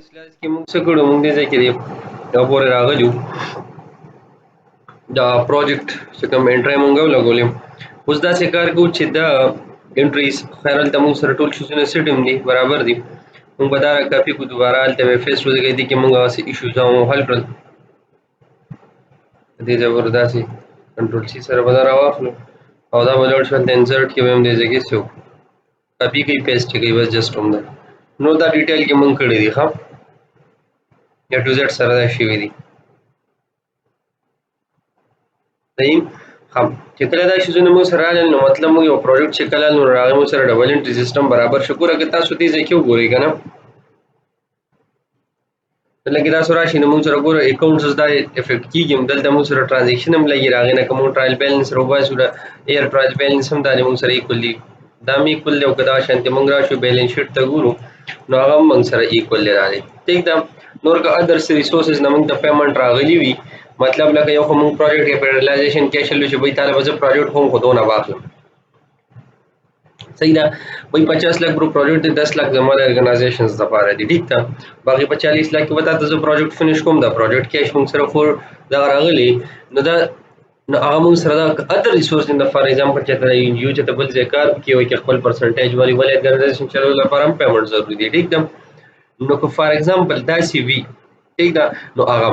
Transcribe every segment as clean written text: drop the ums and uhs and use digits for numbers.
سلاس کې موږ څه کړو موږ دې ځای کې دا پورې راغلیو دا پروجیکټ چې کوم انټری موږ ولګولې اوس داسې کار کوو چې دا انټریز خیر هلته موږ سره ټول شیزونه سیټ دي برابر دي موږ به دا کاپي کړو دوباره هلته به فیس وځګی دي کې موږ هغسې ایشوز هم حل کړل دې ځای به داسې کنټرول سی سره به دا راواخلو او دا به لاړ شو هلته انسرټ کې به هم دې ځای کې څه کاپي کوي پیسټ کوي بس جسټ همدا نو دا ډیټیل کې موږ کړی دي ښه یا ټو زیډ سره دا شوي دي صحیح ښه چې کله دا شیزونه موږ سره راغلل نو مطلب موږ یو پروجیکټ چې کله نو راغی موږ سره ډبل انټري سیسټم برابر شو ګوره که تاسو دې ځای کې وګورئ که نه لکه تاسو راشي نو موږ سره ګوره اکاونټس دا افیکټ کېږي دلته موږ سره ټرانزیکشن هم لګي راغی نه که موږ ټرایل بیلنس راوباسو دا ایر ټرایل بیلنس هم دا موږ سره ایکول دي دا هم ایکول دی او که دا شانتې موږ راشو بیلنس شیټ ته ګورو نو هغه هم موږ سره ایکول دی راغلی ټیک ده نور که ادرس ریسورسز نه موږ ته پیمنټ راغلی وي مطلب لکه یو خو موږ پروجیکټ کیپیټلایزیشن کې شلو چې بھائی طالب زه پروجیکټ هم خو دونه واخلم صحیح ده وای 50 لک برو پروجیکټ 10 لک زموږ ارګنایزیشنز لپاره دي ټیک ده باقي په 40 لک کې وتا ته زه پروجیکټ فینیش کوم دا پروجیکټ کیش موږ سره فور دا راغلی نو دا نو هغه موږ سره دا ادر ریسورس ان فار ایگزامپل چې دا ان یو چې ته بل ځای کار کوي او کې خپل پرسنټیج والی ولې ارګنایزیشن چلو لپاره هم پیمنټ ضروري دی ټیک ده نو که فار ایگزامپل دا سی وی ٹھیک ده نو هغه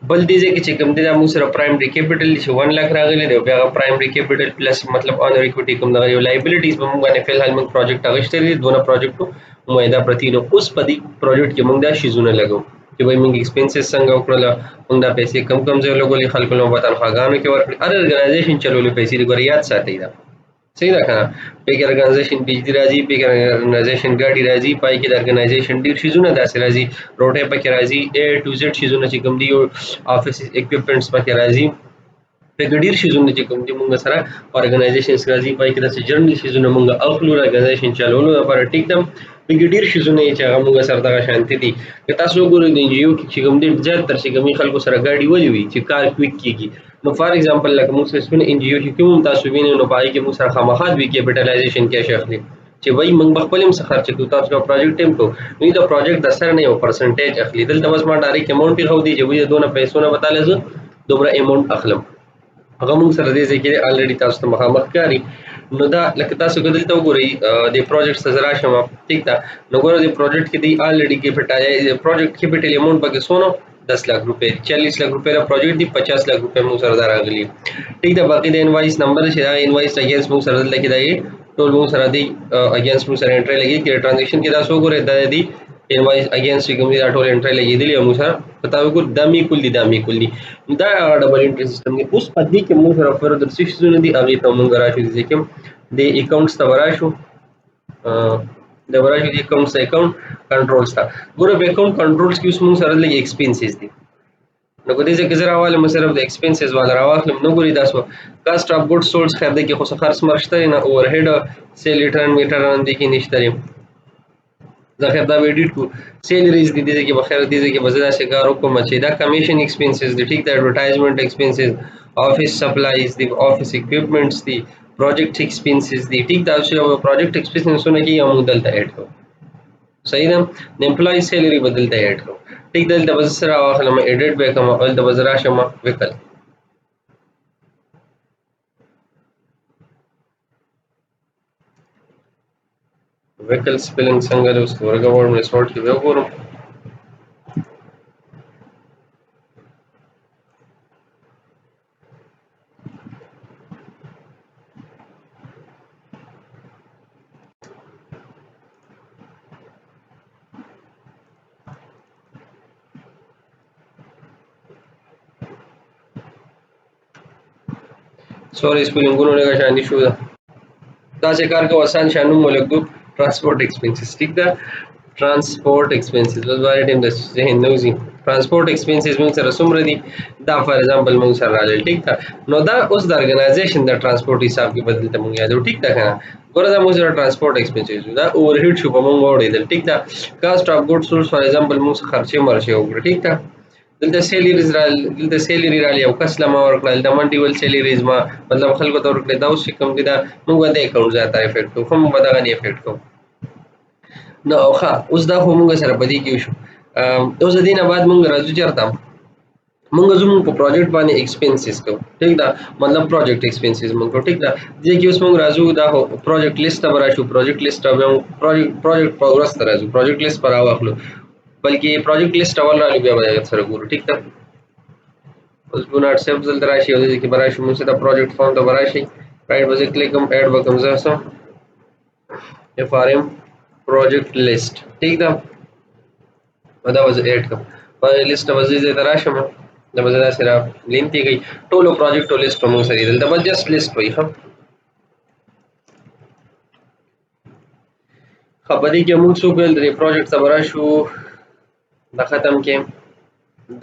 بل دې ځکه چې کوم دی دا موږ سره پرایمري کیپټل چې 1 لک راغلی دی بیا هغه پرایمري کیپټل پلس مطلب اونر اکوټي کوم دا یو لایبیلیټیز به موږ باندې فلحال موږ پروجیکټ اغشته دي دونه پروجیکټو مویدا پرتی نو اوس په دې پروجیکټ کې موږ دا شیزونه لګو چې وای موږ ایکسپنسز څنګه وکړل موږ دا پیسې کم کم ځای لګولې خلکو له وطن خواګانو کې ورکړي ار ارګنایزیشن چلولې پیسې لګوري یاد ساتي دا صحیح ده کنه پیګر ارګنایزیشن بجلی راځي پیګر ارګنایزیشن ګاډي راځي پای کې د ارګنایزیشن ډیر شیزونه داسې راځي روټه پکې راځي A to Z شیزونه چې کوم دی افیس اکوپمنټس پکې راځي پیګر ډیر شیزونه چې کوم دی موږ سره ارګنایزیشنز راځي پای کې داسې جرنل شیزونه موږ اخلو ارګنایزیشن چلولو لپاره ټیک ده پیګر ډیر شیزونه چې هغه موږ سره دغه شانتي دي که تاسو وګورئ د NGO کې چې کوم دی زیات تر چې کوم خلکو سره ګاډي ولي وي چې کار کویک کیږي نو فار ایگزامپل لکه موږ سره سپین NGO چې کوم تاسو وینئ نو پای کې موږ سره خامخا وی کیپټلایزیشن کې شخلي چې وای موږ خپل هم خرچ کوو تاسو دا پروجیکټ ټیم کو نو دا پروجیکټ د سره نه یو پرسنټیج اخلي دلته بس ما ډایرکټ اماونټ خو دی چې وای دونه پیسو نه وتاله زه دومره اماونټ اخلم هغه موږ سره دې ځکه الریډي تاسو ته مخامخ کاری نو دا لکه تاسو کدلته وګورئ د پروجیکټ سره شم ٹھیک ده نو ګورئ د پروجیکټ کې دی الریډي کیپټل پروجیکټ کیپټل اماونټ پکې سونو 10 लाख रुपए 40 लाख रुपए का प्रोजेक्ट दी 50 लाख रुपए में सरदार आगली ठीक है बाकी द इनवॉइस नंबर है इनवॉइस अगेंस्ट में सरदार लेके दाई टोल में सरदार दी अगेंस्ट में सर एंट्री लगी कि ट्रांजैक्शन के दासो को रहता है दी इनवॉइस अगेंस्ट की कंपनी टोल एंट्री लगी दी हम सर बताओ को दामी कुल दा डबल एंट्री सिस्टम के उस पद्धति के मुंह सर फर्दर सिस्टम दी आगे तो मंगरा शो दी कि दे अकाउंट्स तवरा शो د ورایي د اکاونټس کنټرولز تا ګوره په اکاونټ کنټرولز کې اوس موږ سره لګي ایکسپنسز دي نو کو دې ځکه زه راواله مې صرف د ایکسپنسز والا راواخلم نو ګوري تاسو کاست اف ګډ سولز خیر دی کې خو خرڅ مرشته نه اوور هډ سیل ریټرن میټر باندې کې نشته ځکه دا ویډیټ کو سیلریز دي دې کې بخیر دي چې بزدا شکار کوم چې دا کمیشن ایکسپنسز دي ټیک دا ایڈورټایزمنٹ ایکسپنسز افیس سپلایز دي افیس اکوپمنټس دي प्रोजेक्ट एक्सपेंसेस दी ठीक था उसे प्रोजेक्ट एक्सपेंसेस होने की हम बदलता ऐड करो सही ना एम्प्लॉय सैलरी बदलता ऐड करो ठीक दलता बजरा आखिर में एडिट बैक हम दलता बजरा शमा विकल विकल स्पेलिंग संगर उसको वर्ग वर्ड में सॉर्ट की व्यव करो सॉरी स्पेलिंग उन्होंने का शानी शो था से कार को आसान शानू मोलक दो ट्रांसपोर्ट एक्सपेंसेस ठीक था ट्रांसपोर्ट एक्सपेंसेस बस बारे टाइम दस जहन नौजी ट्रांसपोर्ट एक्सपेंसेस में सर सुमर दी दा फॉर एग्जांपल में सर राले ठीक था नो दा उस द ऑर्गेनाइजेशन दा ट्रांसपोर्ट हिसाब के बदलते मुंग याद ठीक था खाना गोरा दा मुझे ट्रांसपोर्ट एक्सपेंसेस दा ओवरहेड शो पमंग और इधर ठीक था cost of goods source for example मुझे खर्चे मरशे हो ठीक था دلته سیلری را لیو کس لما ورکړل د منډیول سیلریز ما مطلب خلکو ته ورکړل دا اوس کوم دي دا موږ باندې اکاونټ زیاته افیکټ کوو هم به دا غني افیکټ کوو نو ښه اوس دا خو موږ سره بدی کې شو اوس د دې نه بعد مونږ راځو چېرته مونږ زموږ په پروجیکټ باندې ایکسپنسز کوو ټیک ده مطلب پروجیکټ ایکسپنسز مونږ کوو ټیک ده دې کې اوس مونږ راځو دا پروجیکټ لیست ته به راشو پروجیکټ لیست ته به پروجیکټ پروګرس ته راځو پروجیکټ لیست پر راواخلو بلکې پروجیکټ لیست اول رالو بیا به سره ګورو ټیک ده اوس ډو ناټ سیو دلته راشي او دې کې به راشو مونږ ته پروجیکټ فارم ته به راشي رایټ به زه کلیک کوم ایډ به کوم زه سم FRM project list ٹھیک ده دا به زه ایډ کوم په لیست به زه ځای ته راشم دا به زه داسې را لینتي کوي ټولو پروجیکټو لیست به مونږ سره دلته به جسټ لیست وي ښه په دې کې مونږ څوک ویل د پروجیکټ ته به راشو دا ختم کې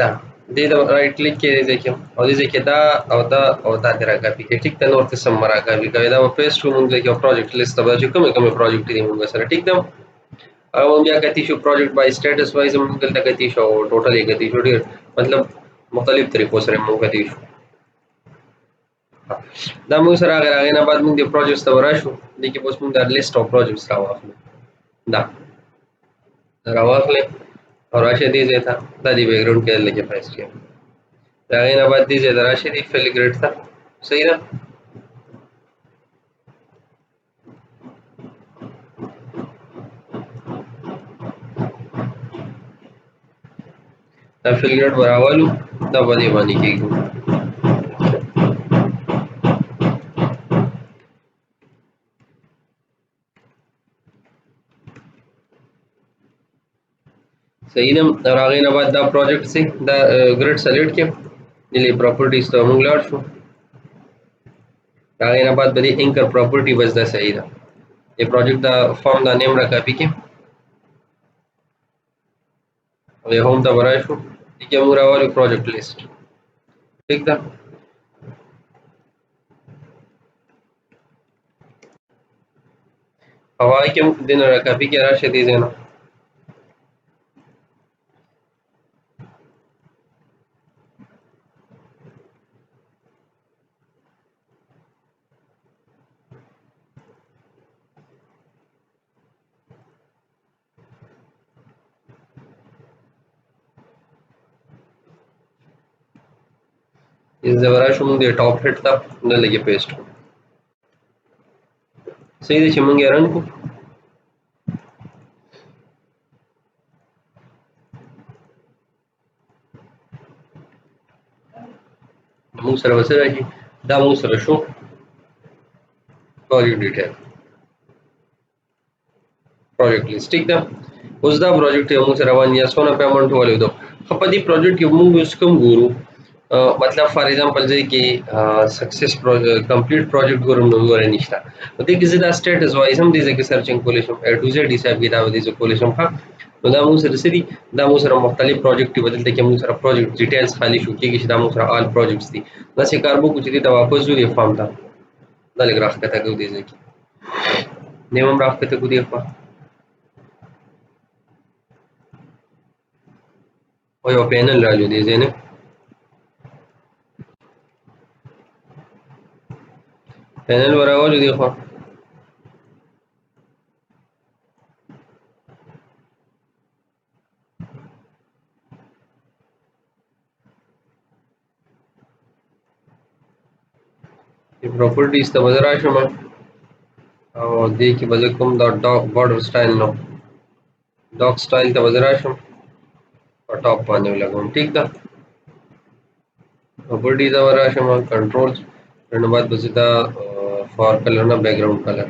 دا دې ته رایټ کلیک کې دې کې او دې کې دا او دا او دا تر راکاپي کې ټیک ته نور څه سم راکاپي کوي دا په پیسټ مونږ کې پروجیکټ لیست ته به چې کومه پروجیکټ دې مونږ سره ټیک ده او بیا کتی شو پروجیکټ بای سټیټس وایز موږ دلته کتی شو ټوټل یې کتی شو ډیر مطلب مختلف طریقو سره موږ کتی شو دا موږ سره هغه نه بعد موږ د پروجیکټس ته ورشو د کې اوس موږ د لیست اف پروجیکټس راوخلو دا راوخلې او راشه دې ځای ته دا دی بیک ګراوند کې لګي پېسټ کړم دا نه بعد دې ځای ته راشه دې فل ګریډ ته صحیح ده دا فل ګریډ براولو دا باندې باندې کېږي صحیح ده اور هغې نه بعد دا پروجیکټ سي دا ګریډ سلیکټ کړم دلې پراپرټیز ته موږ لاړ شو هغې نه بعد به دې انکر پراپرټي بس دا صحیح ده د پروجیکټ دا فارم دا نیم را کاپي کړم او هوم ته به راشو دې کې موږ راوالو پروجیکټ لیست ٹھیک ده او هغې کې موږ دې نه را کاپي کې راشه دې ځای نه زه راشم د ټاپ هټ ته نه لګي پیسټ صحیح ده چې موږ یې رن کړو موږ سره وسه راځي دا موږ سره شو پروجیکټ ډیټیل پروجیکټ لیست ٹھیک ده اوس دا پروجیکټ یو موږ سره روان یا سونه پیمنټ ولې دو خو په دې پروجیکټ کې موږ اوس کوم ګورو مطلب فار ایگزامپل ځای کې سکسس کمپلیټ پروجیکټ ګورم نو ګورې نشته نو دې کې زه دا سټیټس وایز هم دې ځای کې سرچنګ کولی شم اے ټو زیډ حساب کې دا دې ځای کولی شم ښه نو دا موږ سره څه دي دا موږ سره مختلف پروجیکټ دي بدلته کې موږ سره پروجیکټ ډیټیلز خالی شو کېږي چې دا موږ سره آل پروجیکټس دي داسې کار وکړو چې دې ته واپس ځو دې فارم ته دا لږ راښکته کړو دې ځای کې نیم هم راښکته کړو دې خوا او یو پینل راځو دې ځای نه پینل براولو دی خوا پراپرټیز ته به زه راشم او دې کې به زه کوم دا بارډر سټایل نو ډاک سټایل ته به زه راشم او ټاپ باندې ولګوم ټیک ده پراپرټیز ته به راشم کنټرولز نو بعد به زه دا فار کلر نه بیک ګراوند کلر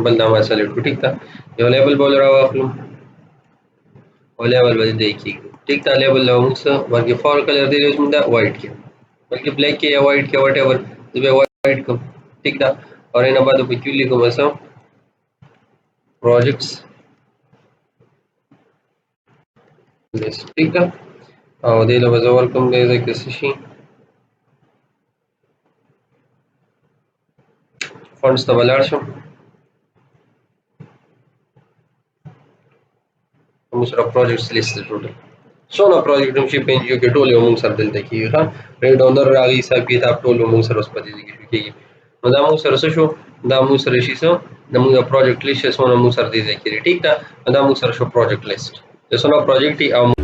بل دا ما سلیکټ کړو ټیک ده یو لیبل بول راواخلو او لیبل به دې کې ټیک ده لیبل له موږ سره ورګي فار کلر دې موږ دا وایټ کې بلکې بلیک کې یا وایټ کې وټ ایور زه به وایټ کوم ٹھیک ده اور نه بعد په کیو لیکم اسو پروجیکټس لیست ٹھیک ده او دې له وزور کوم دې ځکه څه شي فونټس ته ولاړ شم موږ سره پروجیکټس لیست ټوټل څونه پروجیکټ هم شي په NGO کې ټول یو موږ سره دلته کېږي ښه ریډ اونر راغی حساب کتاب ټول موږ سره اوس په دې کې کېږي نو دا موږ سره څه شو دا موږ سره شي څه زموږ د پروجیکټ لیست چې څونه موږ سره دې ځای کې دي ټیک ده. نو دا موږ سره شو پروجیکټ لیست چې څونه پروجیکټ دي او